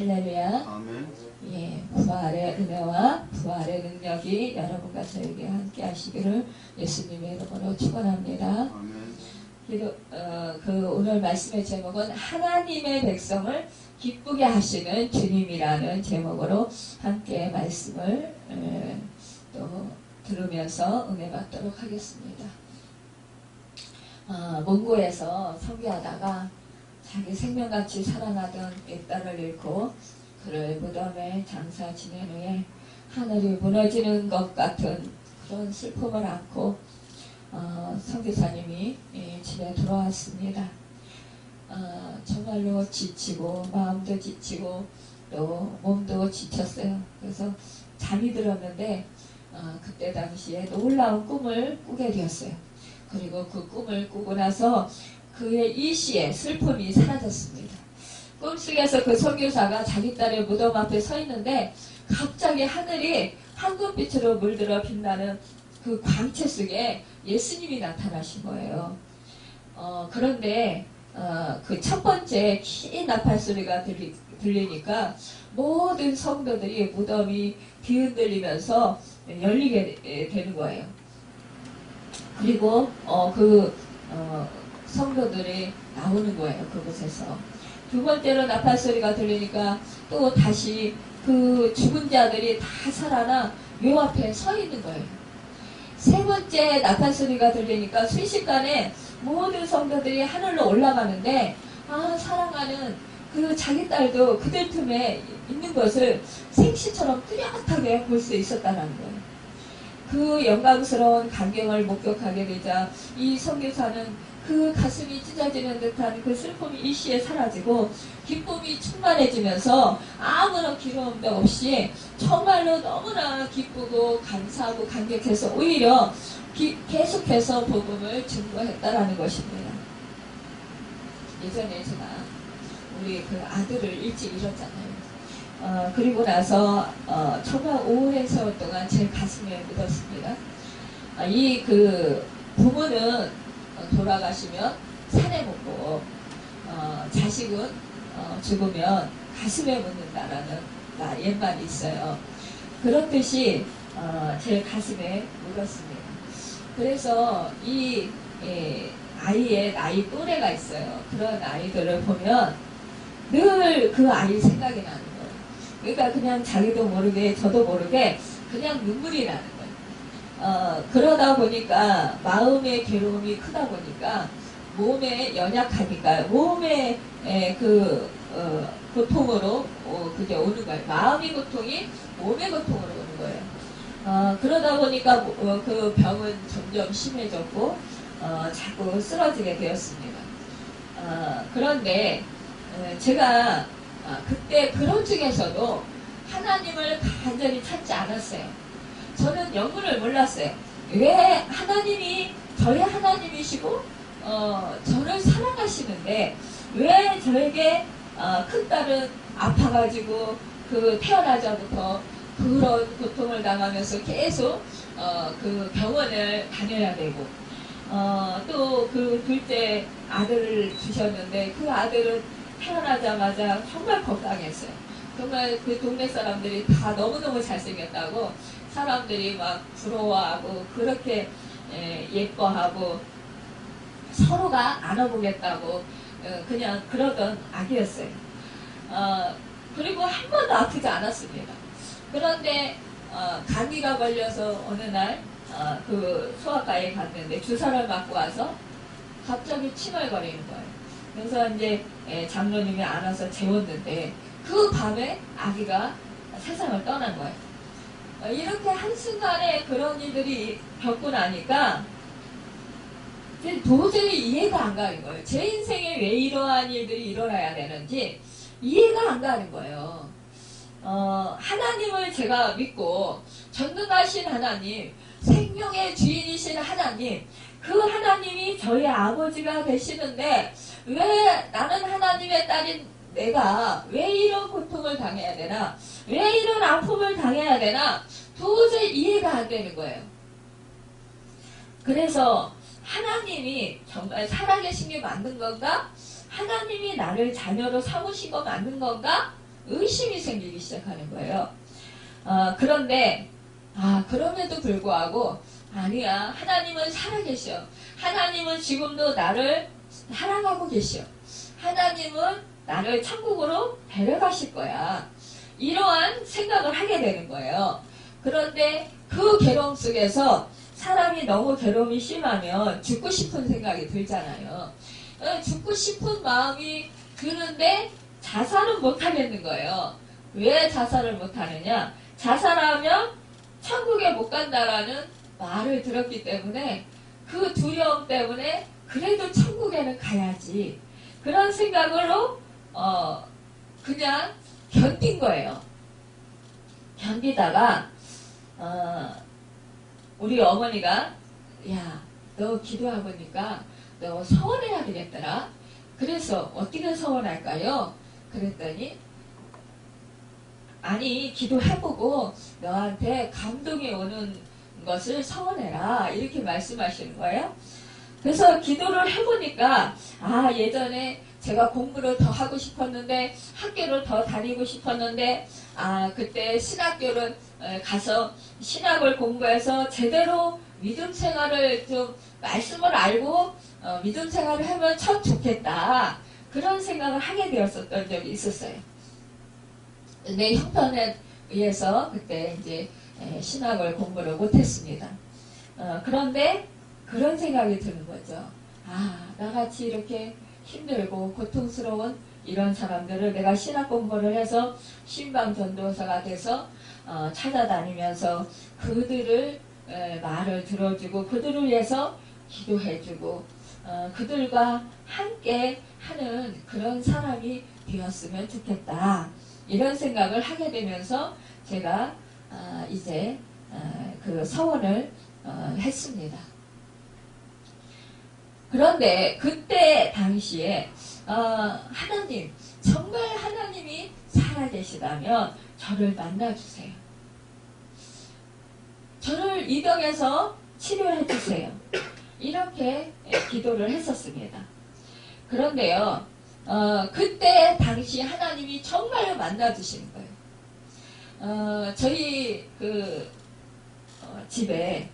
할렐루야. 아멘. 예, 부활의 은혜와 부활의 능력이 여러분과 저에게 함께 하시기를 예수님의 이름으로 축원합니다. 아멘. 그리고 오늘 말씀의 제목은 하나님의 백성을 기쁘게 하시는 주님이라는 제목으로 함께 말씀을 또 들으면서 은혜 받도록 하겠습니다. 몽고에서 선교하다가 자기 생명같이 사랑하던 뱃딸을 잃고 그를 무덤에 장사 지낸 후에 하늘이 무너지는 것 같은 그런 슬픔을 안고 선교사님이 집에 돌아왔습니다. 정말로 지치고 마음도 지치고 또 몸도 지쳤어요. 그래서 잠이 들었는데 그때 당시에 놀라운 꿈을 꾸게 되었어요. 그리고 그 꿈을 꾸고 나서 그의 일시에 슬픔이 사라졌습니다. 꿈속에서 그 선교사가 자기 딸의 무덤 앞에 서 있는데 갑자기 하늘이 황금빛으로 물들어 빛나는 그 광채 속에 예수님이 나타나신 거예요. 그런데 그 첫 번째 긴 나팔 소리가 들리니까 모든 성도들이 무덤이 뒤흔들리면서 열리게 되는 거예요. 그리고 성도들이 나오는 거예요. 그곳에서. 두 번째로 나팔 소리가 들리니까 또 다시 그 죽은 자들이 다 살아나 묘 앞에 서 있는 거예요. 세 번째 나팔 소리가 들리니까 순식간에 모든 성도들이 하늘로 올라가는데 사랑하는 그 자기 딸도 그들 틈에 있는 것을 생시처럼 뚜렷하게 볼 수 있었다는 거예요. 그 영광스러운 광경을 목격하게 되자 이 선교사는 그 가슴이 찢어지는 듯한 그 슬픔이 일시에 사라지고 기쁨이 충만해지면서 아무런 기름도 없이 정말로 너무나 기쁘고 감사하고 감격해서 오히려 계속해서 복음을 증거했다라는 것입니다. 예전에 제가 우리 그 아들을 일찍 잃었잖아요. 그리고 나서 정말 오랜 세월 동안 제 가슴에 묻었습니다. 이 그 부모는 돌아가시면 산에 묻고 자식은 죽으면 가슴에 묻는다라는 옛말이 있어요. 그렇듯이 제 가슴에 묻었습니다. 그래서 이 아이의 나이 또래가 있어요. 그런 아이들을 보면 늘 그 아이 생각이 나는 거예요. 그러니까 그냥 자기도 모르게 저도 모르게 그냥 눈물이 나는 거예요. 그러다 보니까 마음의 괴로움이 크다 보니까 몸에 연약하니까 몸의 고통으로 그게 오는 거예요. 마음의 고통이 몸의 고통으로 오는 거예요. 그러다 보니까 그 병은 점점 심해졌고 자꾸 쓰러지게 되었습니다. 그런데 제가 그때 그런 중에서도 하나님을 간절히 찾지 않았어요. 저는 영문을 몰랐어요. 왜 하나님이 저의 하나님이시고 저를 사랑하시는데 왜 저에게 큰 딸은 아파가지고 그 태어나자부터 그런 고통을 당하면서 계속 그 병원을 다녀야 되고 또 그 둘째 아들을 주셨는데 그 아들은 태어나자마자 정말 건강했어요. 정말 그 동네 사람들이 다 너무너무 잘생겼다고 사람들이 막 부러워하고 그렇게 예뻐하고 서로가 안아보겠다고 그냥 그러던 아기였어요. 그리고 한 번도 아프지 않았습니다. 그런데 감기가 걸려서 어느 날 그 소아과에 갔는데 주사를 맞고 와서 갑자기 칭얼거리는 거예요. 그래서 이제 장로님이 안아서 재웠는데 그 밤에 아기가 세상을 떠난 거예요. 이렇게 한순간에 그런 일들이 겪고 나니까 도저히 이해가 안 가는 거예요. 제 인생에 왜 이러한 일들이 일어나야 되는지 이해가 안 가는 거예요. 하나님을 제가 믿고 전능하신 하나님, 생명의 주인이신 하나님, 그 하나님이 저의 아버지가 되시는데 왜 나는 하나님의 딸인 내가 왜 이런 고통을 당해야 되나? 왜 이런 아픔을 당해야 되나? 도저히 이해가 안 되는 거예요. 그래서 하나님이 정말 살아계신 게 맞는 건가? 하나님이 나를 자녀로 삼으신 거 맞는 건가? 의심이 생기기 시작하는 거예요. 그런데 그럼에도 불구하고 아니야, 하나님은 살아계셔. 하나님은 지금도 나를 사랑하고 계셔. 하나님은 나를 천국으로 데려가실 거야. 이러한 생각을 하게 되는 거예요. 그런데 그 괴로움 속에서 사람이 너무 괴로움이 심하면 죽고 싶은 생각이 들잖아요. 죽고 싶은 마음이 드는데 자살은 못하겠는 거예요. 왜 자살을 못하느냐? 자살하면 천국에 못 간다라는 말을 들었기 때문에 그 두려움 때문에 그래도 천국에는 가야지. 그런 생각으로 그냥 견딘 거예요. 견디다가 우리 어머니가 야, 너 기도해보니까 너 서원해야 되겠더라. 그래서 어떻게 서원할까요? 그랬더니 아니, 기도해보고 너한테 감동이 오는 것을 서원해라. 이렇게 말씀하시는 거예요. 그래서 기도를 해보니까 예전에 제가 공부를 더 하고 싶었는데 학교를 더 다니고 싶었는데 그때 신학교를 가서 신학을 공부해서 제대로 믿음 생활을 좀 말씀을 알고 믿음 생활을 하면 참 좋겠다. 그런 생각을 하게 되었었던 적이 있었어요. 내 형편에 의해서 그때 이제 신학을 공부를 못했습니다. 그런데 그런 생각이 드는 거죠. 나같이 이렇게 힘들고 고통스러운 이런 사람들을 내가 신학 공부를 해서 신방 전도사가 돼서 찾아다니면서 그들을 말을 들어주고 그들을 위해서 기도해주고 그들과 함께 하는 그런 사람이 되었으면 좋겠다. 이런 생각을 하게 되면서 제가 이제 그 서원을 했습니다. 그런데 그때 당시에 하나님, 정말 하나님이 살아계시다면 저를 만나주세요. 저를 입양해서 치료해 주세요. 이렇게 기도를 했었습니다. 그런데요, 그때 당시 하나님이 정말로 만나주시는 거예요. 저희 집에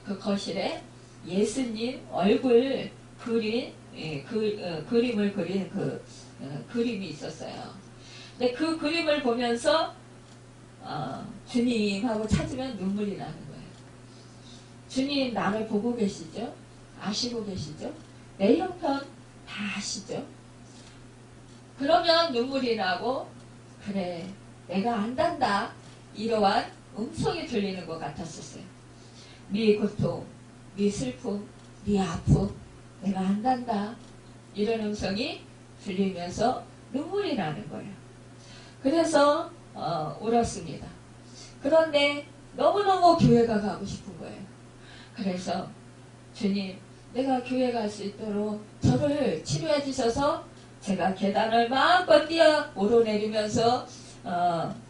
그 거실에 예수님 얼굴 그린 그림을 그린 그림이 있었어요. 근데 그 그림을 보면서 주님하고 찾으면 눈물이 나는 거예요. 주님 나를 보고 계시죠? 아시고 계시죠? 내 형편 다 아시죠? 그러면 눈물이 나고 그래 내가 안단다 이러한 음성이 들리는 것 같았었어요. 네 고통, 네 슬픔, 네 아픔 내가 안단다 이런 음성이 들리면서 눈물이 나는 거예요. 그래서 울었습니다. 그런데 너무너무 교회가 가고 싶은 거예요. 그래서 주님 내가 교회 갈 수 있도록 저를 치료해 주셔서 제가 계단을 마음껏 뛰어 오르내리면서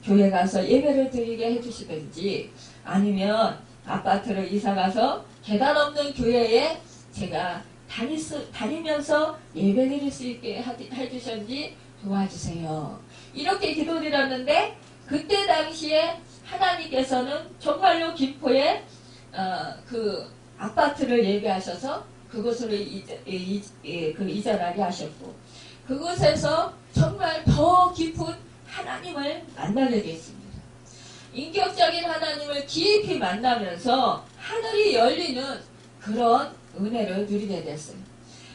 교회 가서 예배를 드리게 해주시든지 아니면 아파트를 이사가서 계단 없는 교회에 제가 다니면서 예배 드릴 수 있게 해주셨는지 도와주세요. 이렇게 기도드렸는데 그때 당시에 하나님께서는 정말로 김포에 그 아파트를 예배하셔서 그곳으로 이전하게 하셨고 그곳에서 정말 더 깊은 하나님을 만나게 되었습니다. 인격적인 하나님을 깊이 만나면서 하늘이 열리는 그런 은혜를 누리게 됐어요.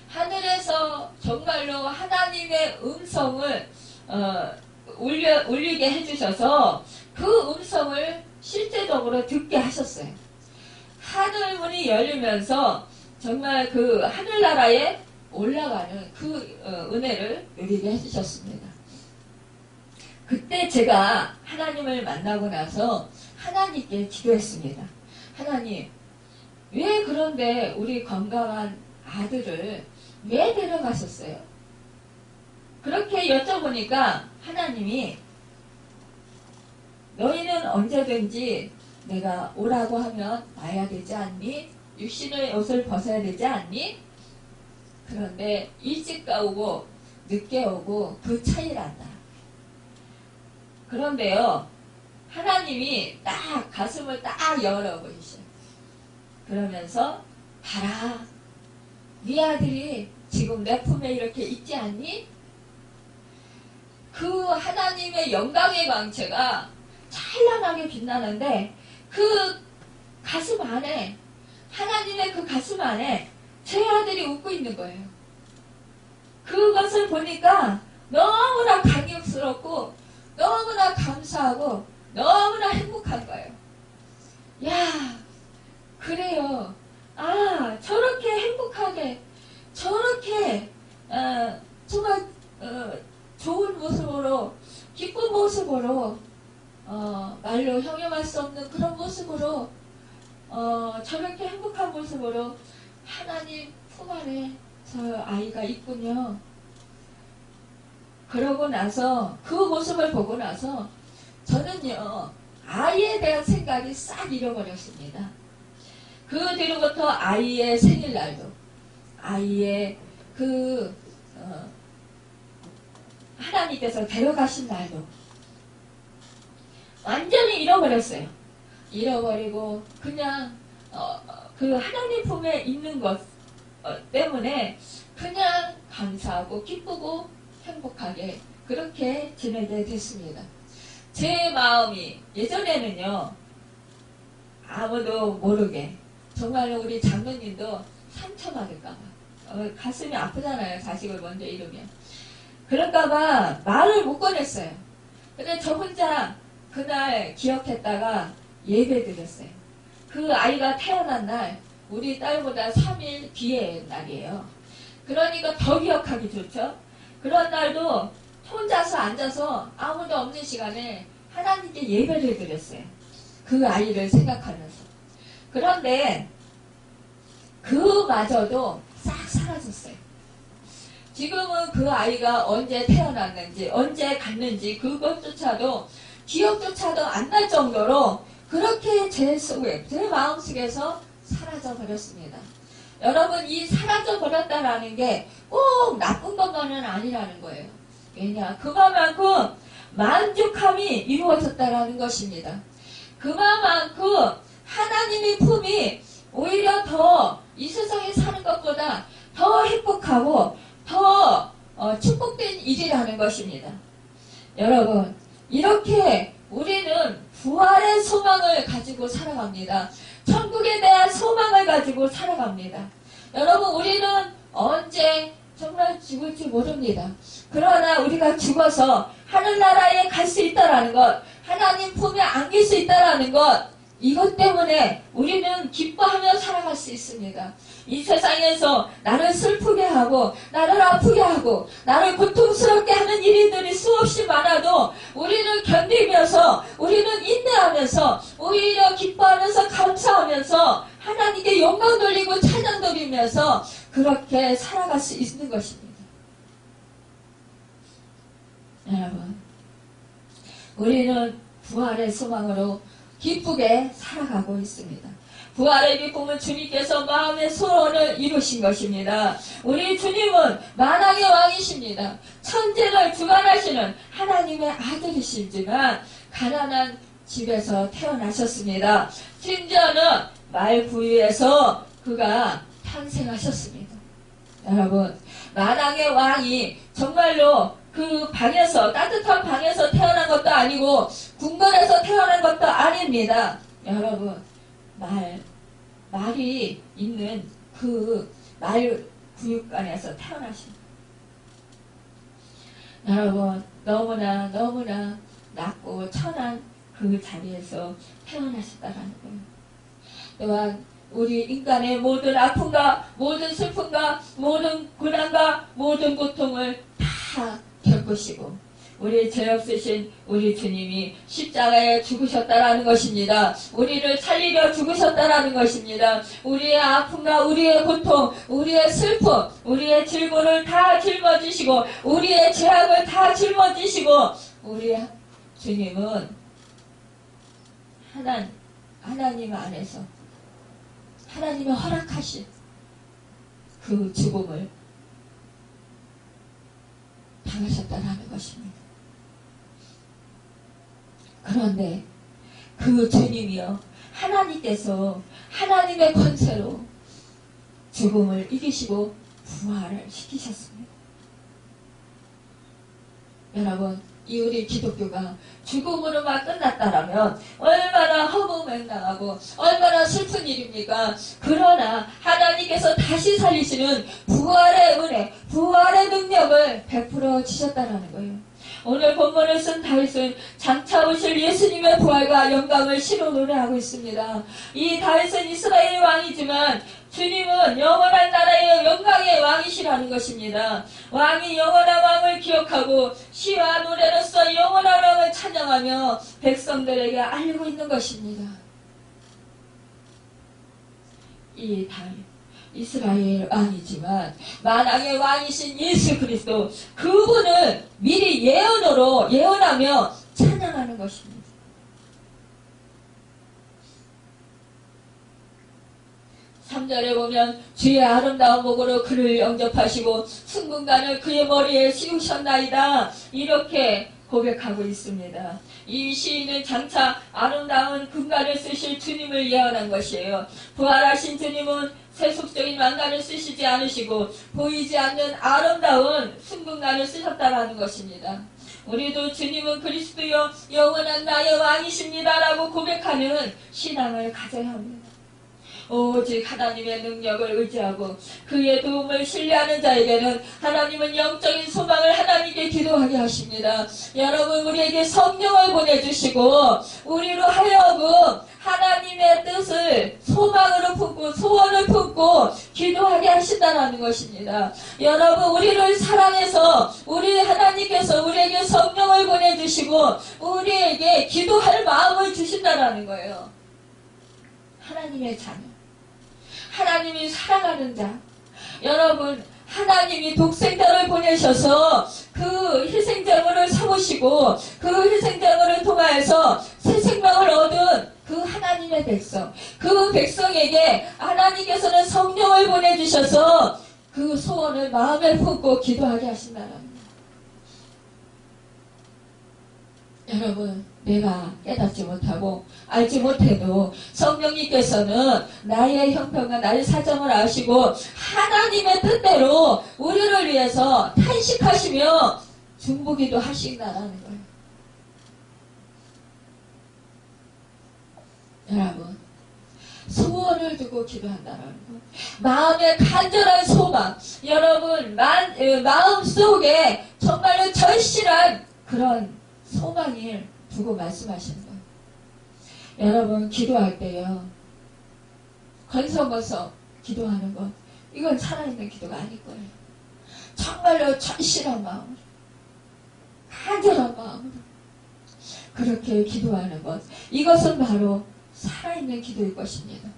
하늘에서 정말로 하나님의 음성을 울리게 해주셔서 그 음성을 실제적으로 듣게 하셨어요. 하늘 문이 열리면서 정말 그 하늘나라에 올라가는 그 은혜를 누리게 해주셨습니다. 그때 제가 하나님을 만나고 나서 하나님께 기도했습니다. 하나님, 왜 그런데 우리 건강한 아들을 왜 데려가셨어요? 그렇게 여쭤보니까 하나님이 너희는 언제든지 내가 오라고 하면 와야 되지 않니? 육신의 옷을 벗어야 되지 않니? 그런데 일찍 오고 늦게 오고 그 차이란다. 그런데요, 하나님이 딱 가슴을 딱 열어보이셔요. 그러면서 봐라, 네 아들이 지금 내 품에 이렇게 있지 않니? 그 하나님의 영광의 광채가 찬란하게 빛나는데 그 가슴 안에, 하나님의 그 가슴 안에 제 아들이 웃고 있는 거예요. 그것을 보니까 너무나 감격스럽고 너무나 감사하고 너무나 행복한 거예요. 야, 그래요. 아, 저렇게 행복하게, 저렇게 정말 좋은 모습으로, 기쁜 모습으로, 말로 형용할 수 없는 그런 모습으로, 저렇게 행복한 모습으로 하나님 품 안에 저 아이가 있군요. 그러고 나서, 그 모습을 보고 나서 저는요, 아이에 대한 생각이 싹 잃어버렸습니다. 그 뒤로부터 아이의 생일날도, 아이의 하나님께서 데려가신 날도 완전히 잃어버렸어요. 잃어버리고 그냥 그 하나님 품에 있는 것 때문에 그냥 감사하고 기쁘고 행복하게 그렇게 지내게 됐습니다. 제 마음이 예전에는요, 아무도 모르게, 정말로 우리 장로님도 상처받을까봐, 가슴이 아프잖아요, 자식을 먼저 잃으면. 그럴까봐 말을 못 꺼냈어요. 근데 저 혼자 그날 기억했다가 예배 드렸어요. 그 아이가 태어난 날, 우리 딸보다 3일 뒤의 날이에요. 그러니까 더 기억하기 좋죠. 그런 날도 혼자서 앉아서 아무도 없는 시간에 하나님께 예배를 드렸어요. 그 아이를 생각하면서. 그런데 그마저도 싹 사라졌어요. 지금은 그 아이가 언제 태어났는지, 언제 갔는지 그것조차도, 기억조차도 안 날 정도로 그렇게 제 속에, 제 마음속에서 사라져 버렸습니다. 여러분, 이 사라져 버렸다라는 게 꼭 나쁜 것만은 아니라는 거예요. 왜냐? 그만큼 만족함이 이루어졌다라는 것입니다. 그만큼 하나님의 품이 오히려 더 이 세상에 사는 것보다 더 행복하고 더 축복된 일이라는 것입니다. 여러분, 이렇게 우리는 부활의 소망을 가지고 살아갑니다. 천국에 대한 소망을 가지고 살아갑니다. 여러분, 우리는 언제 정말 죽을지 모릅니다. 그러나 우리가 죽어서 하늘나라에 갈 수 있다는 것, 하나님 품에 안길 수 있다는 것, 이것 때문에 우리는 기뻐하며 살아갈 수 있습니다. 이 세상에서 나를 슬프게 하고, 나를 아프게 하고, 나를 고통스럽게 하는 일들이 수없이 많아도 우리는 견디면서, 우리는 인내하면서, 오히려 기뻐하면서 감사하면서 하나님께 영광 돌리고 찬양 돌리면서 그렇게 살아갈 수 있는 것입니다. 여러분, 우리는 부활의 소망으로 기쁘게 살아가고 있습니다. 부활의 기쁨은 주님께서 마음의 소원을 이루신 것입니다. 우리 주님은 만왕의 왕이십니다. 천지를 주관하시는 하나님의 아들이시지만 가난한 집에서 태어나셨습니다. 심지어는 말 부위에서 그가 탄생하셨습니다. 여러분, 만왕의 왕이 정말로 그 방에서, 따뜻한 방에서 태어난 것도 아니고 궁궐에서 태어난 것도 아닙니다. 여러분, 말이 있는 그 말 구육관에서 태어나신, 여러분, 너무나 낮고 천한 그 자리에서 태어나셨다라는 거예요. 또한 우리 인간의 모든 아픔과 모든 슬픔과 모든 고난과 모든 고통을 다 겪으시고 우리 죄 없으신 우리 주님이 십자가에 죽으셨다라는 것입니다. 우리를 살리려 죽으셨다라는 것입니다. 우리의 아픔과 우리의 고통, 우리의 슬픔, 우리의 질고를 다 짊어지시고 우리의 죄악을 다 짊어지시고 우리 주님은 하나님 안에서 하나님의 허락하신 그 죽음을 당하셨다라는 것입니다. 그런데 그 주님이요, 하나님께서 하나님의 권세로 죽음을 이기시고 부활을 시키셨습니다. 여러분, 이 우리 기독교가 죽음으로만 끝났다라면 얼마나 허무맹랑하고 얼마나 슬픈 일입니까? 그러나 하나님께서 다시 살리시는 부활의 은혜, 부활의 능력을 베풀어 주셨다는 거예요. 오늘 본문을 쓴 다윗은 장차 오실 예수님의 부활과 영광을 시로 노래하고 있습니다. 이 다윗은 이스라엘 왕이지만 주님은 영원한 나라의 영광의 왕이시라는 것입니다. 왕이 영원한 왕을 기억하고 시와 노래로서 영원한 왕을 찬양하며 백성들에게 알리고 있는 것입니다. 이 다윗, 이스라엘 왕이지만 만왕의 왕이신 예수 그리스도, 그분을 미리 예언하며 찬양하는 것입니다. 3절에 보면 주의 아름다운 목으로 그를 영접하시고 승분간을 그의 머리에 씌우셨나이다, 이렇게 고백하고 있습니다. 이 시인은 장차 아름다운 금관을 쓰실 주님을 예언한 것이에요. 부활하신 주님은 세속적인 왕관을 쓰시지 않으시고 보이지 않는 아름다운 승분관을 쓰셨다라는 것입니다. 우리도 주님은 그리스도여 영원한 나의 왕이십니다 라고 고백하는 신앙을 가져야 합니다. 오직 하나님의 능력을 의지하고 그의 도움을 신뢰하는 자에게는 하나님은 영적인 소망을 하나님께 기도하게 하십니다. 여러분, 우리에게 성령을 보내주시고 우리로 하여금 하나님의 뜻을 소망으로 품고 소원을 품고 기도하게 하신다는 것입니다. 여러분, 우리를 사랑해서 우리 하나님께서 우리에게 성령을 보내주시고 우리에게 기도할 마음을 주신다는 거예요. 하나님의 자녀, 하나님이 사랑하는 자, 여러분, 하나님이 독생자를 보내셔서 그 희생제물을 삼으시고 그 희생제물을 통하여서 새 생명을 얻은 그 하나님의 백성, 그 백성에게 하나님께서는 성령을 보내주셔서 그 소원을 마음에 품고 기도하게 하신다는 거예요. 여러분, 내가 깨닫지 못하고 알지 못해도 성령님께서는 나의 형편과 나의 사정을 아시고 하나님의 뜻대로 우리를 위해서 탄식하시며 중보기도 하신다는 거예요. 여러분, 소원을 두고 기도한다는 거, 마음의 간절한 소망, 여러분 마음속에 정말로 절실한 그런 소망을 두고 말씀하시는 거예요. 여러분, 기도할 때요, 건성건성 기도하는 것, 이건 살아있는 기도가 아닐 거예요. 정말로 절실한 마음으로, 간절한 마음으로 그렇게 기도하는 것, 이것은 바로 살아있는 기도일 것입니다.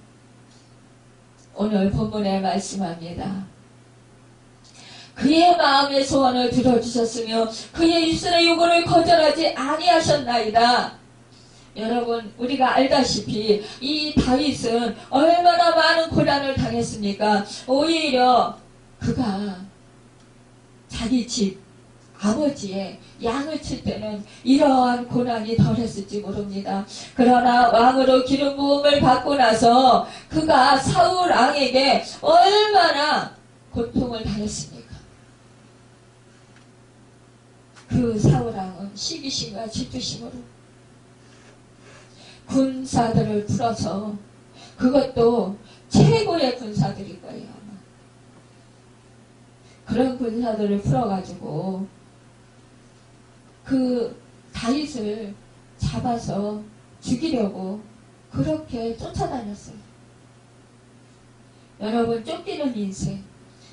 오늘 본문에 말씀합니다. 그의 마음의 소원을 들어주셨으며 그의 입술의 요구를 거절하지 아니하셨나이다. 여러분, 우리가 알다시피 이 다윗은 얼마나 많은 고난을 당했습니까? 오히려 그가 자기 집 아버지의 양을 칠 때는 이러한 고난이 덜했을지 모릅니다. 그러나 왕으로 기름 부음을 받고 나서 그가 사울 왕에게 얼마나 고통을 당했습니까? 그 사울왕은 시기심과 질투심으로 군사들을 풀어서, 그것도 최고의 군사들일 거예요. 아마. 그런 군사들을 풀어가지고 그 다윗을 잡아서 죽이려고 그렇게 쫓아다녔어요. 여러분, 쫓기는 인생,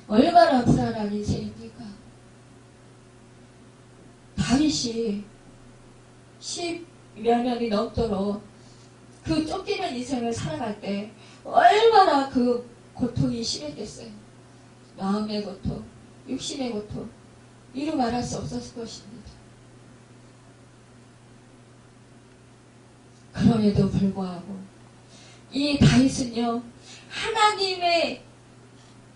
얼마나 불안한 인생입니까? 다윗이 10여 년이 넘도록 그 쫓기는 인생을 살아갈 때 얼마나 그 고통이 심했겠어요. 마음의 고통, 육신의 고통, 이루 말할 수 없었을 것입니다. 그럼에도 불구하고 이 다윗은요, 하나님의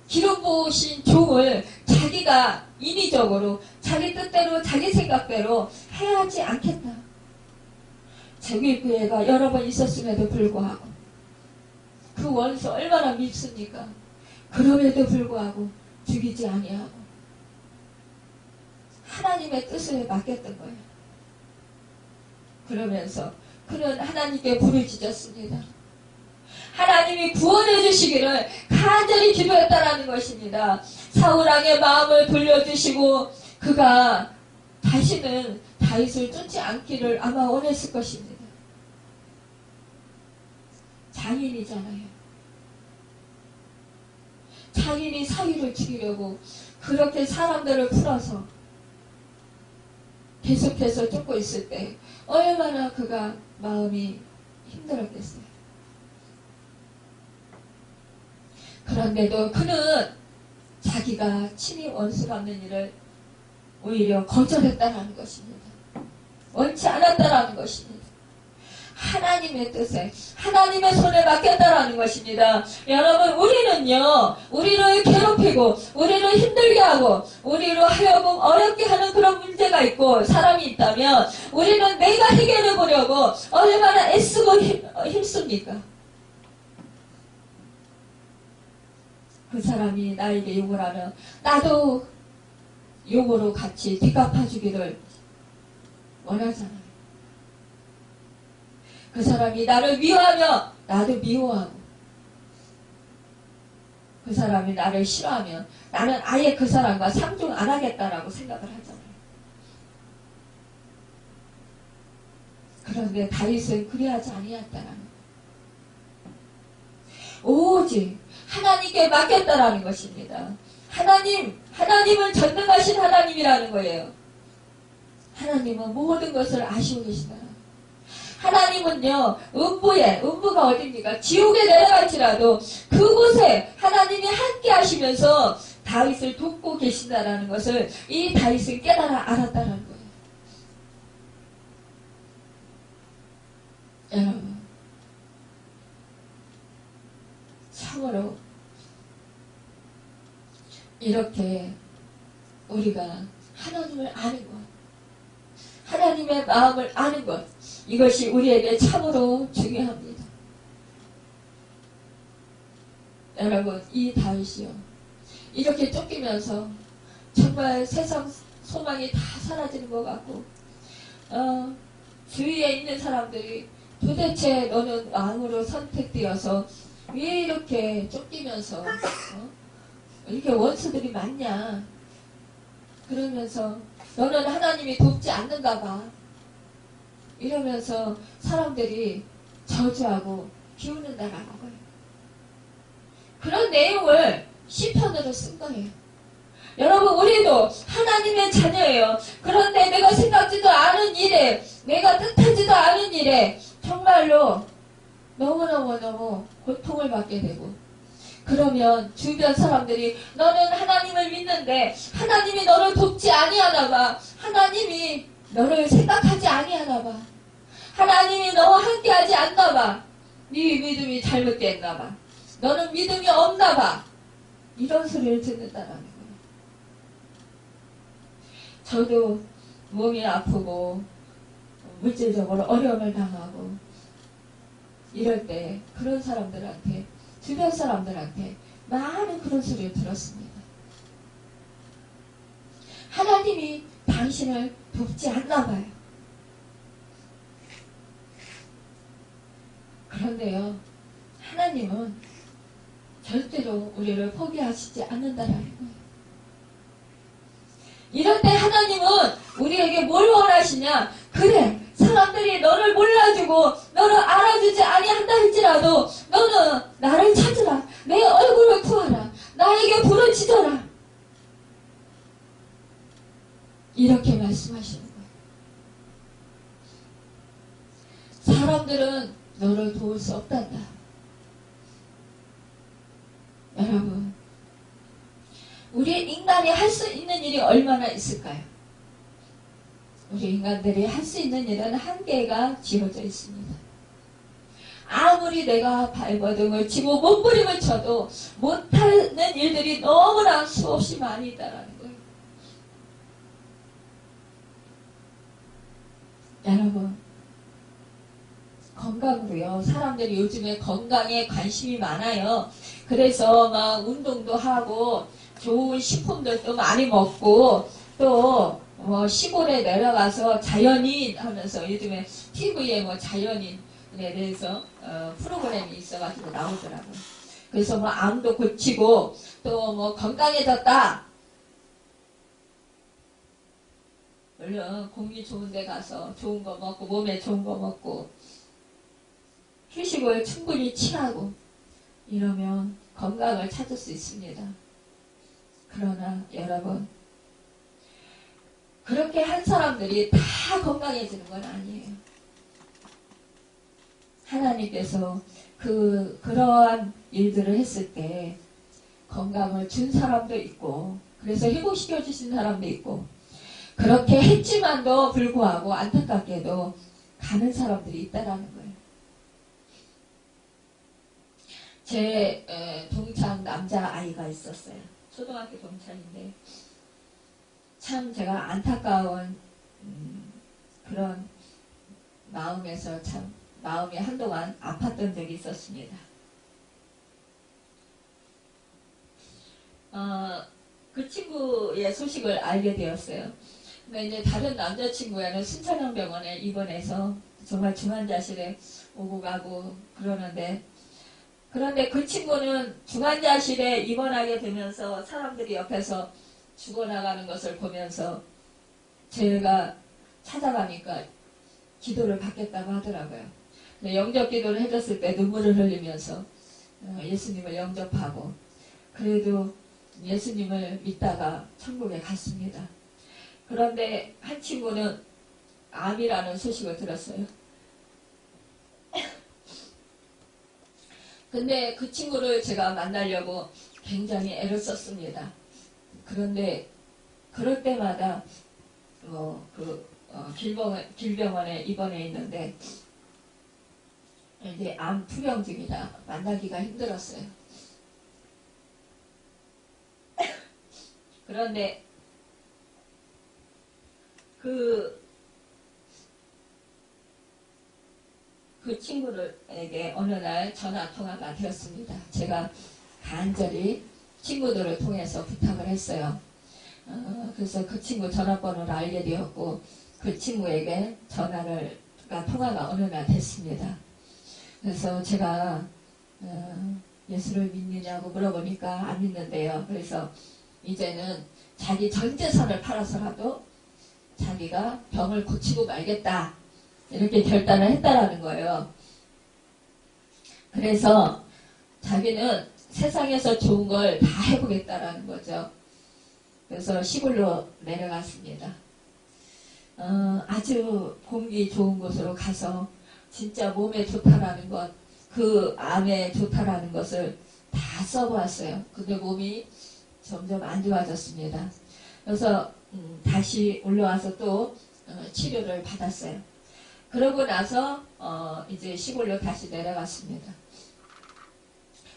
기름 부으신 종을 자기가 인위적으로 자기 뜻대로 자기 생각대로 해야 하지 않겠다. 제기교회가 여러 번 있었음에도 불구하고 그 원수 얼마나 밉습니까? 그럼에도 불구하고 죽이지 아니하고 하나님의 뜻을 맡겼던 거예요. 그러면서 그는 하나님께 부르짖었습니다. 하나님이 구원해 주시기를 간절히 기도했다라는 것입니다. 사울왕의 마음을 돌려주시고 그가 다시는 다윗을 쫓지 않기를 아마 원했을 것입니다. 장인이잖아요. 장인이 사위를 죽이려고 그렇게 사람들을 풀어서 계속해서 쫓고 있을 때 얼마나 그가 마음이 힘들었겠어요. 그런데도 그는 자기가 친히 원수 갚는 일을 오히려 거절했다라는 것입니다. 원치 않았다라는 것입니다. 하나님의 뜻에 하나님의 손에 맡겼다라는 것입니다. 여러분, 우리는요, 우리를 괴롭히고 우리를 힘들게 하고 우리로 하여금 어렵게 하는 그런 문제가 있고 사람이 있다면 우리는 내가 해결해 보려고 얼마나 애쓰고 힘씁니까? 그 사람이 나에게 욕을 하면 나도 욕으로 같이 뒷갚아주기를 원하잖아요. 그 사람이 나를 미워하면 나도 미워하고, 그 사람이 나를 싫어하면 나는 아예 그 사람과 상종 안 하겠다라고 생각을 하잖아요. 그런데 다윗은 그리하지 아니했다라는 거예요. 오직 하나님께 맡겼다라는 것입니다. 하나님은 전능하신 하나님이라는 거예요. 하나님은 모든 것을 아시고 계시다. 하나님은요, 음부가 어딥니까? 지옥에 내려갈지라도 그곳에 하나님이 함께 하시면서 다윗을 돕고 계신다라는 것을 이 다윗은 깨달아 알았다는 거예요. 여러분, 참으로 이렇게 우리가 하나님을 아는 것, 하나님의 마음을 아는 것, 이것이 우리에게 참으로 중요합니다. 여러분, 이 다윗이요, 이렇게 쫓기면서 정말 세상 소망이 다 사라지는 것 같고, 주위에 있는 사람들이 도대체 너는 왕으로 선택되어서 왜 이렇게 쫓기면서 이렇게 원수들이 많냐, 그러면서 너는 하나님이 돕지 않는가 봐, 이러면서 사람들이 저주하고 비웃는다라는 거예요. 그런 내용을 시편으로 쓴 거예요. 여러분, 우리도 하나님의 자녀예요. 그런데 내가 생각지도 않은 일에, 내가 뜻하지도 않은 일에 정말로 너무너무 고통을 받게 되고, 그러면 주변 사람들이 너는 하나님을 믿는데 하나님이 너를 돕지 아니하나 봐, 하나님이 너를 생각하지 아니하나 봐, 하나님이 너와 함께하지 않나 봐, 네 믿음이 잘못됐나 봐, 너는 믿음이 없나 봐, 이런 소리를 듣는다는 거예요. 저도 몸이 아프고 물질적으로 어려움을 당하고 이럴 때 그런 사람들한테, 주변 사람들한테 많은 그런 소리를 들었습니다. 하나님이 당신을 돕지 않나 봐요. 그런데요, 하나님은 절대로 우리를 포기하시지 않는다라는 거예요. 이럴 때 하나님은 우리에게 뭘 원하시냐? 그래, 사람들이 너를 몰라주고 너를 알아주지 아니한다 할지라도 너는 나를 찾으라, 내 얼굴을 구하라, 나에게 부르짖어라, 이렇게 말씀하시는 거예요. 사람들은 너를 도울 수 없단다. 여러분, 우리 인간이 할 수 있는 일이 얼마나 있을까요? 우리 인간들이 할 수 있는 일은 한계가 지어져 있습니다. 아무리 내가 발버둥을 치고 몸부림을 쳐도 못하는 일들이 너무나 수없이 많이 있다는 거예요. 여러분, 건강도요. 사람들이 요즘에 건강에 관심이 많아요. 그래서 막 운동도 하고 좋은 식품들도 많이 먹고 또 시골에 내려가서 자연인 하면서 요즘에 TV에 뭐 자연인에 대해서 프로그램이 있어가지고 나오더라고요. 그래서 뭐 암도 고치고 또 뭐 건강해졌다. 물론 공기 좋은 데 가서 좋은 거 먹고 몸에 좋은 거 먹고 휴식을 충분히 취하고 이러면 건강을 찾을 수 있습니다. 그러나 여러분 그렇게 한 사람들이 다 건강해지는 건 아니에요. 하나님께서 그러한 일들을 했을 때 건강을 준 사람도 있고 그래서 회복시켜 주신 사람도 있고 그렇게 했지만도 불구하고 안타깝게도 가는 사람들이 있다라는 거예요. 제 동창 남자아이가 있었어요. 초등학교 동창인데 참 제가 안타까운 그런 마음에서 참 마음이 한동안 아팠던 적이 있었습니다. 그 친구의 소식을 알게 되었어요. 근데 이제 다른 남자친구에는 순천향병원에 입원해서 정말 중환자실에 오고 가고 그런데 그 친구는 중환자실에 입원하게 되면서 사람들이 옆에서 죽어나가는 것을 보면서 제가 찾아가니까 기도를 받겠다고 하더라고요. 영접 기도를 해줬을 때 눈물을 흘리면서 예수님을 영접하고 그래도 예수님을 믿다가 천국에 갔습니다. 그런데 한 친구는 암이라는 소식을 들었어요. 근데 그 친구를 제가 만나려고 굉장히 애를 썼습니다. 그런데 그럴 때마다 길병원에 입원해 있는데 이제 암 투병 중이라 만나기가 힘들었어요. 그런데 그 친구들에게 어느 날 전화 통화가 되었습니다. 제가 간절히 친구들을 통해서 부탁을 했어요. 그래서 그 친구 전화번호를 알게 되었고 그 친구에게 통화가 어느 날 됐습니다. 그래서 제가 예수를 믿느냐고 물어보니까 안 믿는데요. 그래서 이제는 자기 전 재산을 팔아서라도 자기가 병을 고치고 말겠다 이렇게 결단을 했다라는 거예요. 그래서 자기는 세상에서 좋은 걸 다 해보겠다라는 거죠. 그래서 시골로 내려갔습니다. 아주 공기 좋은 곳으로 가서 진짜 몸에 좋다라는 것, 그 암에 좋다라는 것을 다 써보았어요. 근데 몸이 점점 안 좋아졌습니다. 그래서 다시 올라와서 또 치료를 받았어요. 그러고 나서 이제 시골로 다시 내려갔습니다.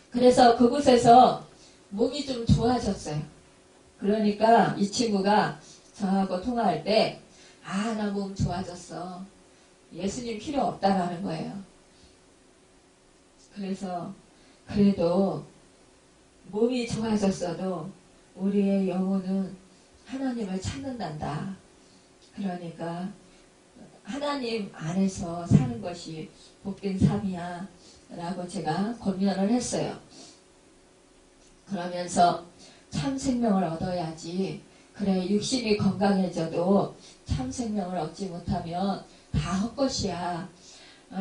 그래서 그곳에서 몸이 좀 좋아졌어요. 그러니까 이 친구가 저하고 통화할 때 나 몸 좋아졌어. 예수님 필요 없다라는 거예요. 그래서 그래도 몸이 좋아졌어도 우리의 영혼은 하나님을 찾는단다. 그러니까 하나님 안에서 사는 것이 복된 삶이야 라고 제가 권면을 했어요. 그러면서 참 생명을 얻어야지. 그래 육신이 건강해져도 참 생명을 얻지 못하면 다 헛것이야.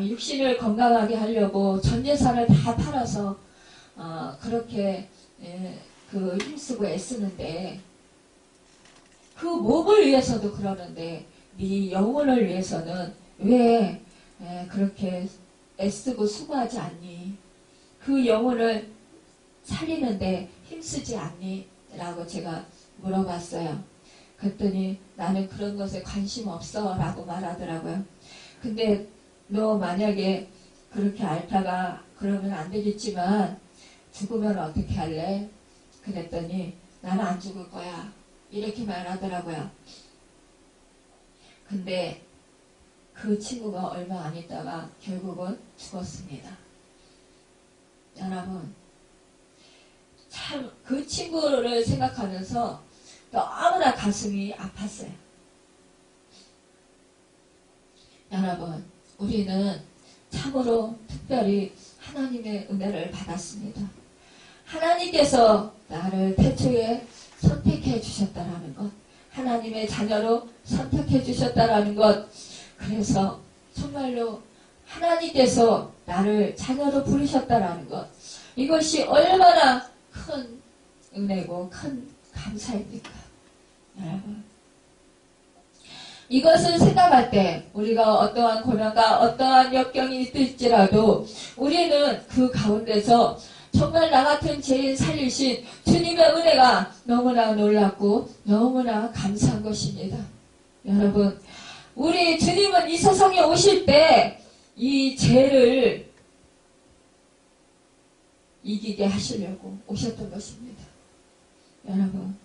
육신을 건강하게 하려고 전 재산을 다 팔아서 그렇게 힘쓰고 애쓰는데 그 몸을 위해서도 그러는데 네 영혼을 위해서는 왜 그렇게 애쓰고 수고하지 않니? 그 영혼을 살리는데 힘쓰지 않니? 라고 제가 물어봤어요. 그랬더니 나는 그런 것에 관심 없어 라고 말하더라고요. 근데 너 만약에 그렇게 앓다가 그러면 안 되겠지만 죽으면 어떻게 할래? 그랬더니 나는 안 죽을 거야. 이렇게 말하더라고요. 근데 그 친구가 얼마 안 있다가 결국은 죽었습니다. 여러분, 참 그 친구를 생각하면서 너무나 가슴이 아팠어요. 여러분, 우리는 참으로 특별히 하나님의 은혜를 받았습니다. 하나님께서 나를 태초에 선택해 주셨다라는 것, 하나님의 자녀로 선택해 주셨다라는 것, 그래서 정말로 하나님께서 나를 자녀로 부르셨다라는 것, 이것이 얼마나 큰 은혜고 큰 감사입니까? 여러분, 이것을 생각할 때 우리가 어떠한 고난과 어떠한 역경이 있을지라도 우리는 그 가운데서 정말 나 같은 죄인 살리신 주님의 은혜가 너무나 놀랍고 너무나 감사한 것입니다. 여러분, 우리 주님은 이 세상에 오실 때 이 죄를 이기게 하시려고 오셨던 것입니다. 여러분,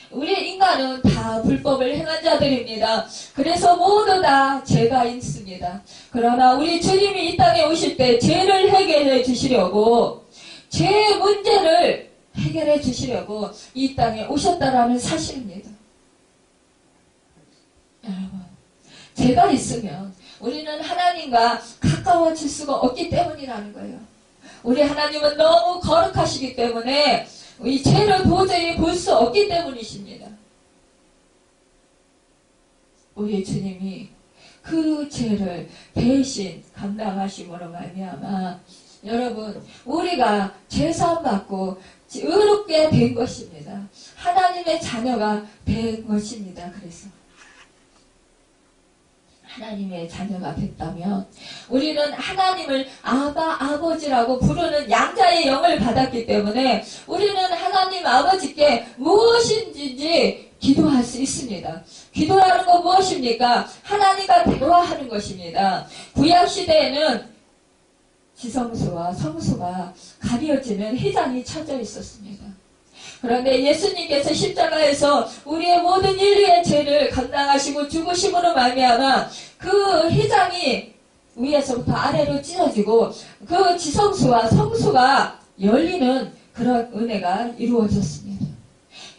우리 인간은 다 불법을 행한 자들입니다. 그래서 모두 다 죄가 있습니다. 그러나 우리 주님이 이 땅에 오실 때 죄를 해결해 주시려고, 죄의 문제를 해결해 주시려고 이 땅에 오셨다라는 사실입니다. 여러분, 죄가 있으면 우리는 하나님과 가까워질 수가 없기 때문이라는 거예요. 우리 하나님은 너무 거룩하시기 때문에 이 죄를 도저히 볼 수 없기 때문이십니다. 우리 주님이 그 죄를 대신 감당하심으로 말미암아 여러분, 우리가 죄사함 받고 의롭게 된 것입니다. 하나님의 자녀가 된 것입니다. 그래서 하나님의 자녀가 됐다면 우리는 하나님을 아바, 아버지라고 부르는 양자의 영을 받았기 때문에 우리는 하나님 아버지께 무엇인지 기도할 수 있습니다. 기도라는 건 무엇입니까? 하나님과 대화하는 것입니다. 구약시대에는 지성소와 성소가 가려지는 휘장이 쳐져 있었습니다. 그런데 예수님께서 십자가에서 우리의 모든 인류의 죄를 감당하시고 죽으심으로 말미암아 그 휘장이 위에서부터 아래로 찢어지고 그 지성소와 성소가 열리는 그런 은혜가 이루어졌습니다.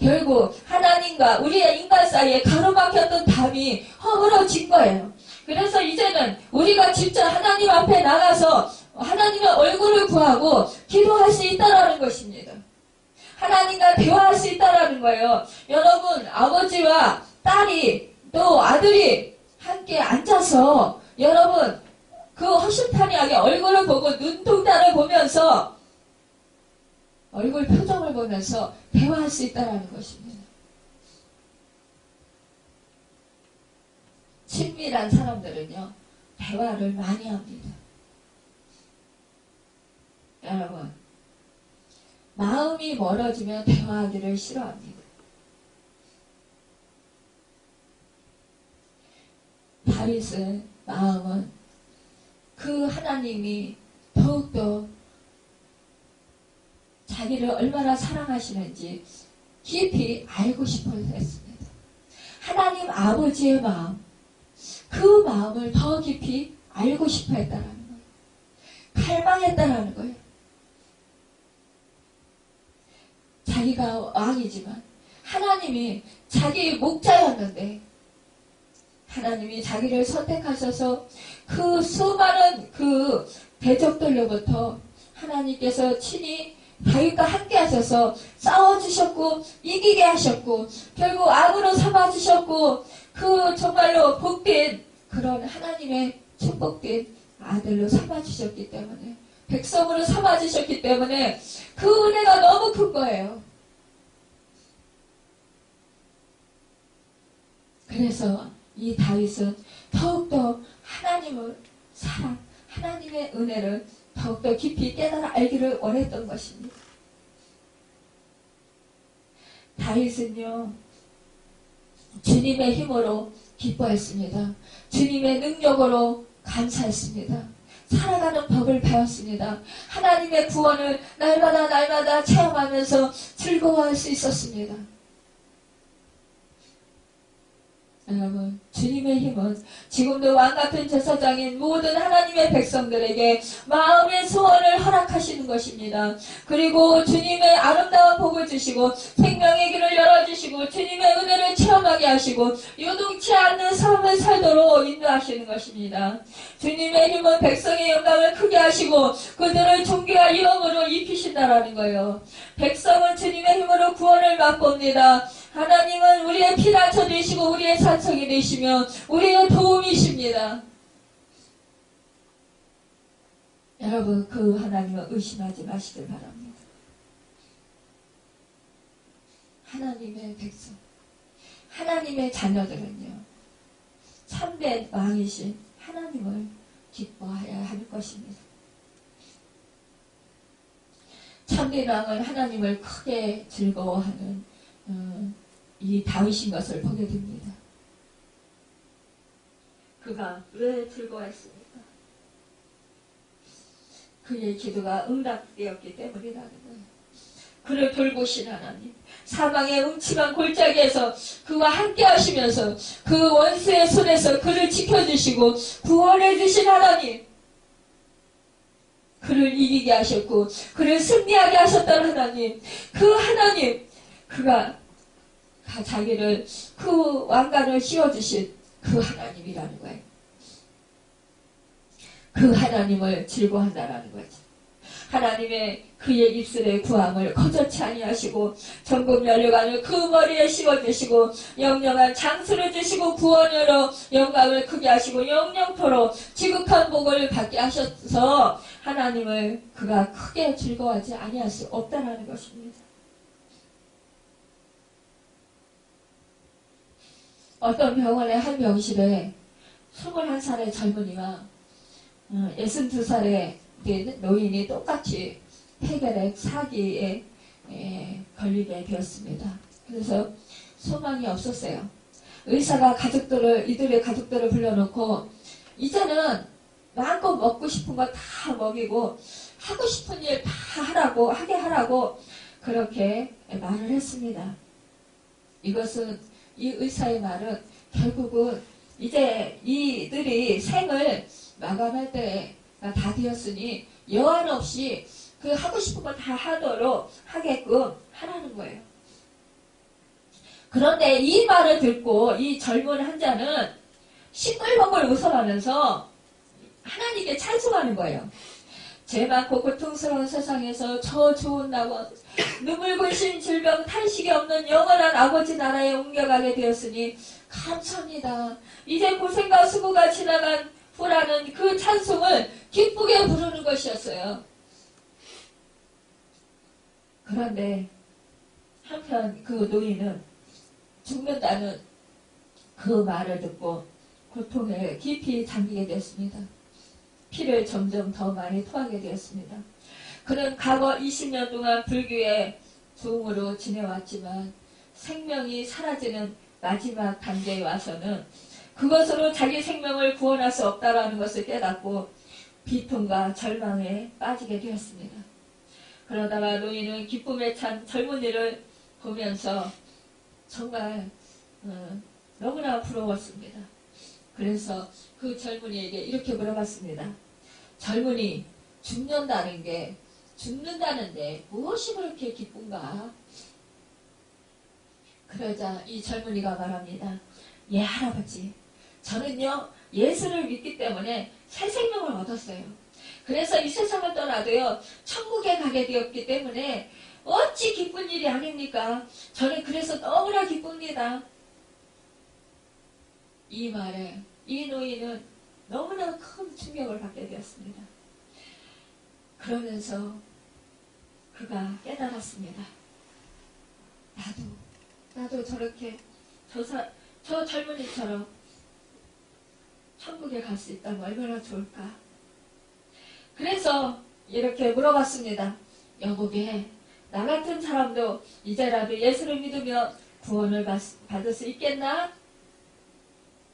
결국 하나님과 우리의 인간 사이에 가로막혔던 담이 허물어진 거예요. 그래서 이제는 우리가 직접 하나님 앞에 나가서 하나님의 얼굴을 구하고 기도할 수 있다는 것입니다. 하나님과 대화할 수 있다는 거예요. 여러분, 아버지와 딸이 또 아들이 함께 앉아서 여러분 그 허심탄회하게 얼굴을 보고 눈동자를 보면서 얼굴 표정을 보면서 대화할 수 있다는 것입니다. 친밀한 사람들은요, 대화를 많이 합니다. 여러분, 마음이 멀어지면 대화하기를 싫어합니다. 다윗의 마음은 그 하나님이 더욱더 자기를 얼마나 사랑하시는지 깊이 알고 싶어 했습니다. 하나님 아버지의 마음, 그 마음을 더 깊이 알고 싶어 했다는 거예요. 갈망했다는 거예요. 자기가 왕이지만 하나님이 자기 목자였는데 하나님이 자기를 선택하셔서 그 수많은 그 대적들로부터 하나님께서 친히 다윗과 함께 하셔서 싸워주셨고 이기게 하셨고 결국 악으로 삼아주셨고 그 정말로 복된 그런 하나님의 축복된 아들로 삼아주셨기 때문에 백성으로 삼아주셨기 때문에 그 은혜가 너무 큰 거예요. 그래서 이 다윗은 더욱더 하나님을 사랑, 하나님의 은혜를 더욱더 깊이 깨달아 알기를 원했던 것입니다. 다윗은요, 주님의 힘으로 기뻐했습니다. 주님의 능력으로 감사했습니다. 살아가는 법을 배웠습니다. 하나님의 구원을 날마다 체험하면서 즐거워할 수 있었습니다. 여러분, 주님의 힘은 지금도 왕같은 제사장인 모든 하나님의 백성들에게 마음의 소원을 허락하시는 것입니다. 그리고 주님의 아름다운 복을 주시고 생명의 길을 열어주시고 주님의 은혜를 체험하게 하시고 요동치 않는 삶을 살도록 인도하시는 것입니다. 주님의 힘은 백성의 영광을 크게 하시고 그들을 존귀와 영으로 입히신다라는 거예요. 백성은 주님의 힘으로 구원을 맛봅니다. 하나님은 우리의 피난처 되시고 우리의 산성이 되시며 우리의 도움이십니다. 여러분, 그 하나님을 의심하지 마시길 바랍니다. 하나님의 백성, 하나님의 자녀들은요, 참된 왕이신 하나님을 기뻐해야 할 것입니다. 참된 왕은 하나님을 크게 즐거워하는 이 다윗인 것을 보게 됩니다. 그가 왜 즐거워했습니까? 그의 기도가 응답되었기 때문이라는 거예요. 그를 돌보신 하나님, 사망의 음침한 골짜기에서 그와 함께 하시면서 그 원수의 손에서 그를 지켜주시고 구원해 주신 하나님, 그를 이기게 하셨고 그를 승리하게 하셨던 하나님, 그 하나님, 그가 자기를 그 왕관을 씌워주신 그 하나님이라는 거예요. 그 하나님을 즐거워한다라는 거죠. 하나님의 그의 입술의 구함을 거저치 아니하시고 전국 연료관을 그 머리에 씌워주시고 영영한 장수를 주시고 구원으로 영광을 크게 하시고 영영토록 지극한 복을 받게 하셔서 하나님을 그가 크게 즐거워하지 아니할 수 없다라는 것입니다. 어떤 병원의 한 병실에 21살의 젊은이와 62살의 노인이 똑같이 폐결핵 사기에 걸리게 되었습니다. 그래서 소망이 없었어요. 의사가 이들의 가족들을 불러놓고 이제는 마음껏 먹고 싶은 거 다 먹이고 하고 싶은 일 다 하게 하라고 그렇게 말을 했습니다. 이 의사의 말은 결국은 이제 이들이 생을 마감할 때가 다 되었으니 여한 없이 그 하고 싶은 거 다 하도록 하게끔 하라는 거예요. 그런데 이 말을 듣고 이 젊은 환자는 싱글벙글 웃어가면서 하나님께 찬송하는 거예요. 죄 많고 고통스러운 세상에서 저 좋은 낙원, 눈물 근심 질병 탄식이 없는 영원한 아버지 나라에 옮겨가게 되었으니 감사합니다. 이제 고생과 수고가 지나간 후라는 그 찬송을 기쁘게 부르는 것이었어요. 그런데 한편 그 노인은 죽는다는 그 말을 듣고 고통에 깊이 잠기게 되었습니다. 피를 점점 더 많이 토하게 되었습니다. 그는 과거 20년 동안 불교의 종으로 지내왔지만 생명이 사라지는 마지막 단계에 와서는 그것으로 자기 생명을 구원할 수 없다라는 것을 깨닫고 비통과 절망에 빠지게 되었습니다. 그러다가 노인은 기쁨에 찬 젊은이를 보면서 정말 너무나 부러웠습니다. 그래서 그 젊은이에게 이렇게 물어봤습니다. 젊은이, 죽는다는데 무엇이 그렇게 기쁜가? 그러자 이 젊은이가 말합니다. 예, 할아버지, 저는요 예수를 믿기 때문에 새 생명을 얻었어요. 그래서 이 세상을 떠나도요 천국에 가게 되었기 때문에 어찌 기쁜 일이 아닙니까? 저는 그래서 너무나 기쁩니다. 이 말에 이 노인은 너무나 큰 충격을 받게 되었습니다. 그러면서 그가 깨달았습니다. 나도 저렇게 저 젊은이처럼 천국에 갈 수 있다면 얼마나 좋을까? 그래서 이렇게 물어봤습니다. 여보게, 나 같은 사람도 이제라도 예수를 믿으며 구원을 받을 수 있겠나?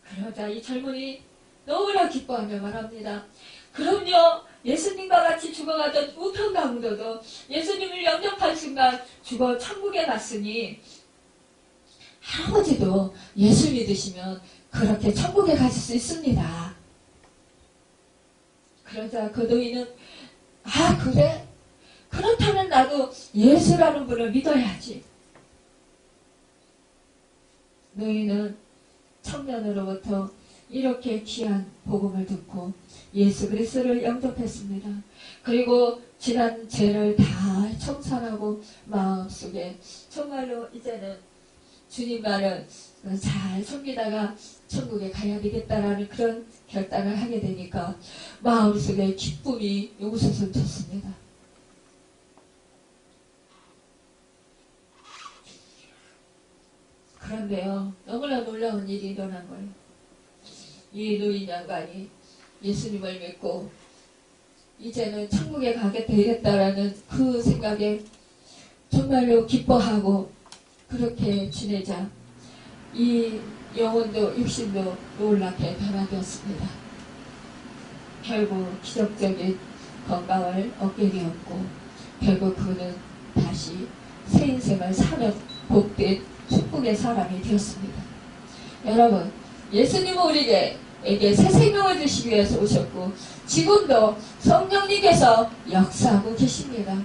그러자 이 젊은이 너무나 기뻐하며 말합니다. 그럼요, 예수님과 같이 죽어가던 우편강도도 예수님을 영접한 순간 죽어 천국에 갔으니 할아버지도 예수 믿으시면 그렇게 천국에 갈 수 있습니다. 그러자 그 노인은 아 그래? 그렇다면 나도 예수라는 분을 믿어야지. 노인은 청년으로부터 이렇게 귀한 복음을 듣고 예수 그리스도를 영접했습니다. 그리고 지난 죄를 다 청산하고 마음속에 정말로 이제는 주님 말을 잘 섬기다가 천국에 가야 되겠다라는 그런 결단을 하게 되니까 마음속에 기쁨이 용솟을 쳤습니다. 그런데요, 너무나 놀라운 일이 일어난 거예요. 이 노인 양반이 예수님을 믿고 이제는 천국에 가게 되겠다라는 그 생각에 정말로 기뻐하고 그렇게 지내자 이 영혼도 육신도 놀랍게 변화되었습니다. 결국 기적적인 건강을 얻게 되었고 결국 그는 다시 새 인생을 사는 복된 축복의 사람이 되었습니다. 여러분, 예수님은 우리에게 새 생명을 주시기 위해서 오셨고 지금도 성령님께서 역사하고 계십니다.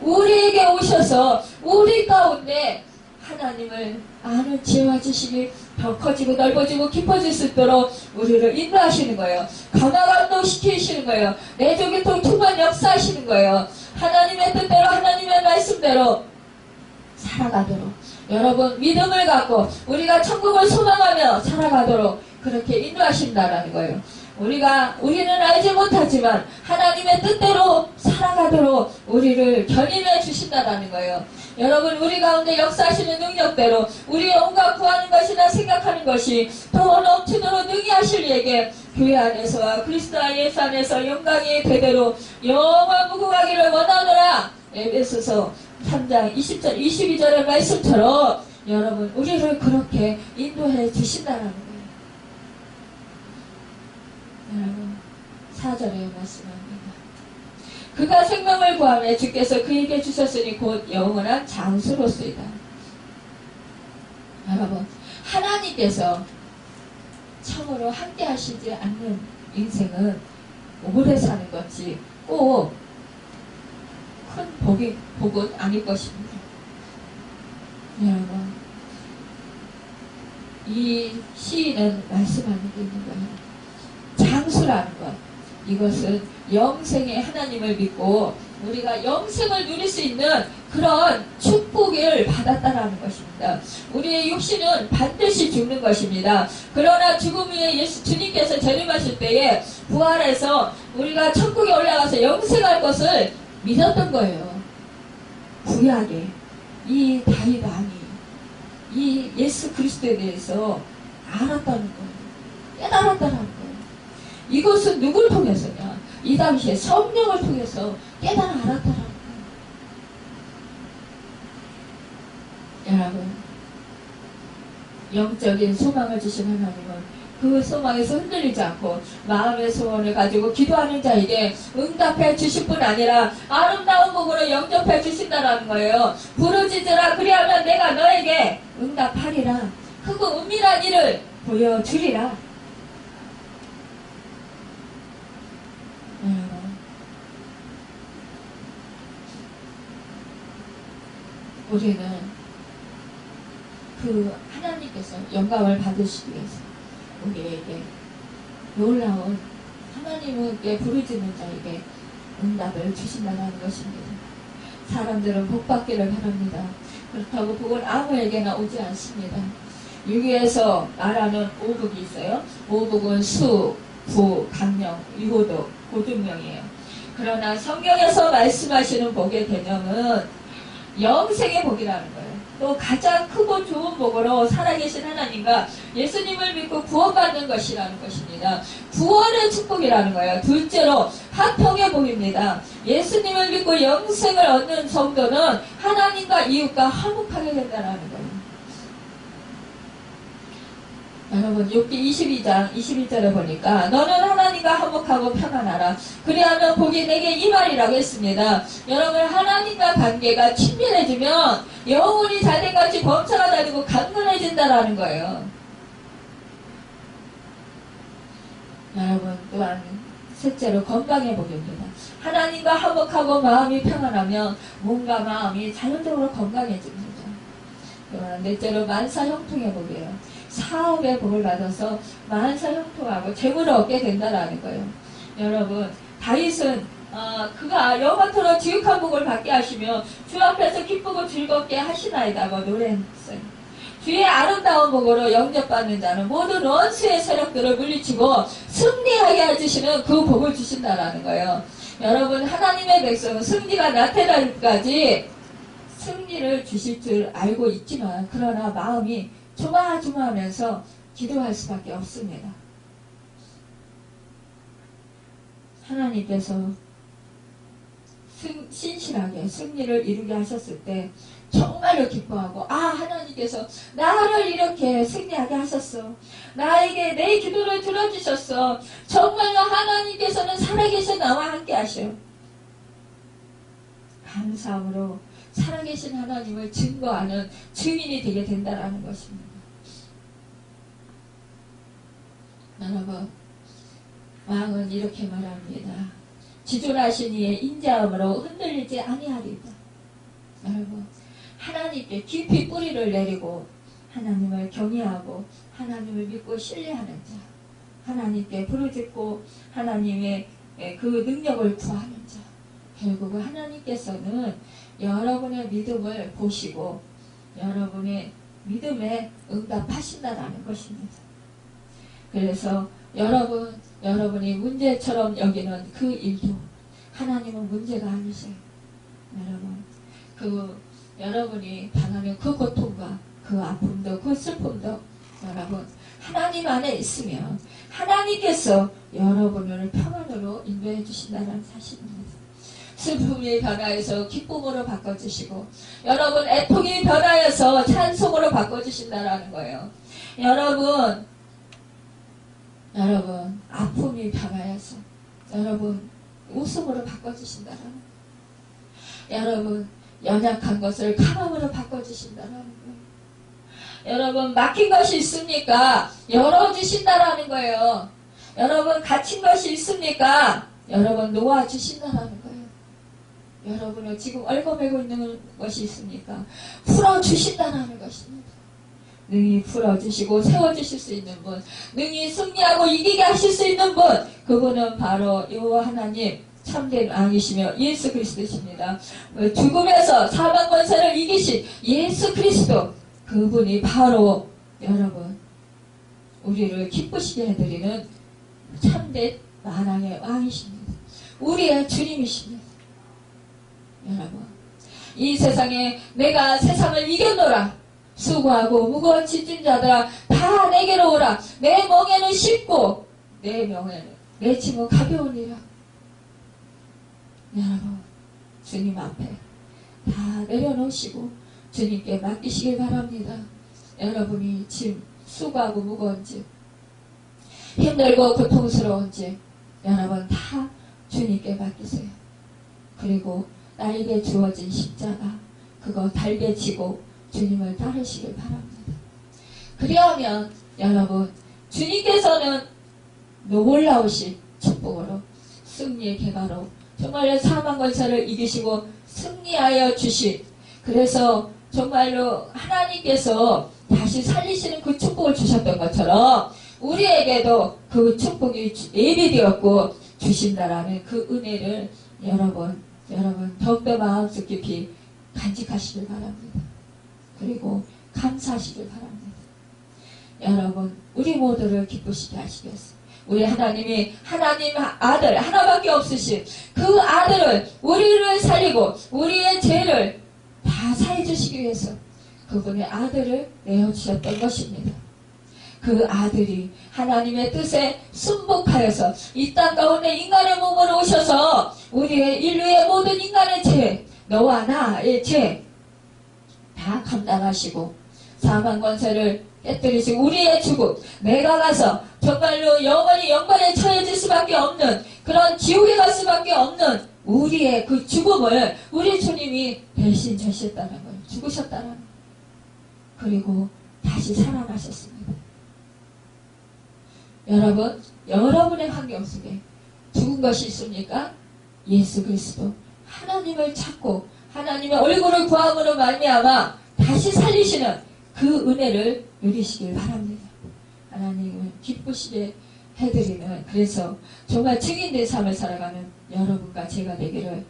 우리에게 오셔서 우리 가운데 하나님을 아는 지혜와 지식이 더 커지고 넓어지고 깊어질 수 있도록 우리를 인도하시는 거예요. 감화감동시키시는 거예요. 내 속에 통통한 역사하시는 거예요. 하나님의 뜻대로 하나님의 말씀대로 살아가도록 여러분 믿음을 갖고 우리가 천국을 소망하며 살아가도록 그렇게 인도하신다라는 거예요. 우리는 알지 못하지만 하나님의 뜻대로 살아가도록 우리를 견인해 주신다라는 거예요. 여러분 우리 가운데 역사하시는 능력대로 우리의 온갖 구하는 것이나 생각하는 것이 더 넘치도록 능히 하실 이에게 교회 안에서와 그리스도 예수 안에서 영광이 되대로 영원 무궁하기를 원하노라. 에베소서 3장 20절 22절의 말씀처럼 여러분 우리를 그렇게 인도해 주신다라는 거예요. 여러분 4절에 말씀합니다. 그가 생명을 구하며 주께서 그에게 주셨으니 곧 영원한 장수로소이다. 여러분 하나님께서 참으로 함께 하시지 않는 인생은 오래 사는 것이 꼭 큰 복은 아닐 것입니다. 여러분 이 시인은 말씀하는 게 있는 거예요. 장수라는 것, 이것은 영생의 하나님을 믿고 우리가 영생을 누릴 수 있는 그런 축복을 받았다라는 것입니다. 우리의 육신은 반드시 죽는 것입니다. 그러나 죽음 후에 주님께서 재림하실 때에 부활해서 우리가 천국에 올라가서 영생할 것을 믿었던 거예요. 구약에 이 다윗 왕이 이 예수 그리스도에 대해서 알았다는 거예요. 깨달았다는 거예요. 이것은 누굴 통해서냐? 이 당시에 성령을 통해서 깨달아 알았다는 거예요. 여러분, 영적인 소망을 주신 하나님은 그 소망에서 흔들리지 않고 마음의 소원을 가지고 기도하는 자에게 응답해 주실 뿐 아니라 아름다운 복으로 영접해 주신다는 거예요. 부르짖으라 그리하면 내가 너에게 응답하리라. 크고 은밀한 일을 보여주리라. 우리는 그 하나님께서 영광을 받으시기 위해서 우리에게 놀라운 하나님께 부르짖는 자에게 응답을 주신다는 것입니다. 사람들은 복받기를 바랍니다. 그렇다고 복은 아무에게나 오지 않습니다. 유교에서 말하는 오복이 있어요. 오복은 수, 부, 강령, 유호도, 고등명이에요. 그러나 성경에서 말씀하시는 복의 개념은 영생의 복이라는 거예요. 또 가장 크고 좋은 복으로 살아계신 하나님과 예수님을 믿고 구원받는 것이라는 것입니다. 구원의 축복이라는 거예요. 둘째로 화평의 복입니다. 예수님을 믿고 영생을 얻는 성도는 하나님과 이웃과 화목하게 된다는 거예요. 여러분 욥기 22장 21절에 보니까 너는 하나님과 화목하고 평안하라. 그리하면 복이 내게 임하리라고 했습니다. 여러분 하나님과 관계가 친밀해지면 영혼이 자들같이 범사가 다니고 강건해진다라는 거예요. 여러분 또한 셋째로 건강해 보입니다. 하나님과 화목하고 마음이 평안하면 몸과 마음이 자연적으로 건강해집니다. 그러나 넷째로 만사형통해 보게요. 사업의 복을 받아서 만사형통하고 재물을 얻게 된다라는 거예요. 여러분 다윗은 그가 영원토록 지극한 복을 받게 하시며 주 앞에서 기쁘고 즐겁게 하시나이다고 노래했어요. 주의 아름다운 복으로 영접받는 자는 모든 원수의 세력들을 물리치고 승리하게 해주시는 그 복을 주신다라는 거예요. 여러분 하나님의 백성은 승리가 나타날까지 승리를 주실 줄 알고 있지만 그러나 마음이 조마조마하면서 기도할 수밖에 없습니다. 하나님께서 신실하게 승리를 이루게 하셨을 때 정말로 기뻐하고 하나님께서 나를 이렇게 승리하게 하셨어. 나에게 내 기도를 들어주셨어. 정말로 하나님께서는 살아계신 나와 함께 하셔. 감사함으로 살아계신 하나님을 증거하는 증인이 되게 된다는 것입니다. 여러분 왕은 이렇게 말합니다. 지존하신 이의 인자함으로 흔들리지 아니하리다. 여러분 하나님께 깊이 뿌리를 내리고 하나님을 경외하고 하나님을 믿고 신뢰하는 자, 하나님께 부르짖고 하나님의 그 능력을 구하는 자, 결국은 하나님께서는 여러분의 믿음을 보시고 여러분의 믿음에 응답하신다는 것입니다. 그래서 여러분이 문제처럼 여기는 그 일도 하나님은 문제가 아니세요. 여러분이 당하는 그 고통과 그 아픔도 그 슬픔도 여러분 하나님 안에 있으면 하나님께서 여러분을 평안으로 인도해 주신다는 사실입니다. 슬픔이 변화해서 기쁨으로 바꿔주시고 여러분 애통이 변화해서 찬송으로 바꿔주신다는 거예요. 여러분 아픔이 변화해서 여러분 웃음으로 바꿔주신다는 거예요. 여러분 연약한 것을 강함으로 바꿔주신다는 거예요. 여러분 막힌 것이 있습니까? 열어주신다는 거예요. 여러분 갇힌 것이 있습니까? 여러분 놓아주신다는 거예요. 여러분을 지금 얽어매고 있는 것이 있습니까? 풀어주신다는 것입니다. 능히 풀어주시고 세워주실 수 있는 분, 능히 승리하고 이기게 하실 수 있는 분, 그분은 바로 여호와 하나님 참된 왕이시며 예수 그리스도십니다. 죽음에서 사망 권세를 이기신 예수 그리스도, 그분이 바로 여러분 우리를 기쁘시게 해드리는 참된 만왕의 왕이십니다. 우리의 주님이십니다. 여러분 이 세상에 내가 세상을 이겨노라, 수고하고 무거운 짐진 자들아 다 내게로 오라, 내 멍에는 쉽고 내 짐은 가벼우니라. 여러분 주님 앞에 다 내려놓으시고 주님께 맡기시길 바랍니다. 여러분이 짐 수고하고 무거운 짐, 힘들고 고통스러운 짐 여러분 다 주님께 맡기세요. 그리고 나에게 주어진 십자가 그거 달게 지고 주님을 따르시길 바랍니다. 그리하면 여러분 주님께서는 놀라우신 축복으로 승리의 개가로 정말로 사망 권세를 이기시고 승리하여 주신, 그래서 정말로 하나님께서 다시 살리시는 그 축복을 주셨던 것처럼 우리에게도 그 축복이 예비되었고 주신다라는 그 은혜를 여러분 더욱더 마음속 깊이 간직하시길 바랍니다. 그리고 감사하시길 바랍니다. 여러분 우리 모두를 기쁘시게 하시겠습니다. 우리 하나님이 하나님 아들 하나밖에 없으신 그 아들을 우리를 살리고 우리의 죄를 다 사해주시기 위해서 그분의 아들을 내어주셨던 것입니다. 그 아들이 하나님의 뜻에 순복하여서 이 땅 가운데 인간의 몸으로 오셔서 우리의 인류의 모든 인간의 죄, 너와 나의 죄 다 감당하시고 사망 권세를 깨뜨리시고 우리의 죽음, 내가 가서 정말로 영원히 영광에 처해질 수밖에 없는 그런 지옥에 갈 수밖에 없는 우리의 그 죽음을 우리 주님이 대신 졌었다는 거예요. 죽으셨다는 거예요. 그리고 다시 살아나셨습니다. 여러분, 여러분의 환경 속에 죽은 것이 있습니까? 예수 그리스도 하나님을 찾고 하나님의 얼굴을 구함으로 말미암아 다시 살리시는 그 은혜를 누리시길 바랍니다. 하나님은 기쁘시게 해드리는, 그래서 정말 증인된 삶을 살아가는 여러분과 제가 되기를,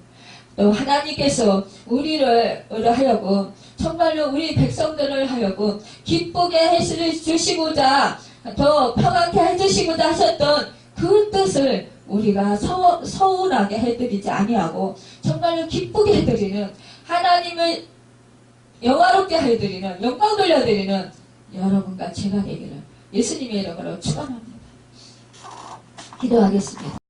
또 하나님께서 우리를 하여금 정말로 우리 백성들을 하여금 기쁘게 해주시고자, 더 평안케 해주시고자 하셨던 그 뜻을 우리가 서운하게 해드리지 아니하고 정말로 기쁘게 해드리는, 하나님을 영화롭게 해드리는, 영광 돌려드리는 여러분과 제가 되기를 예수님의 이름으로 축원합니다. 기도하겠습니다.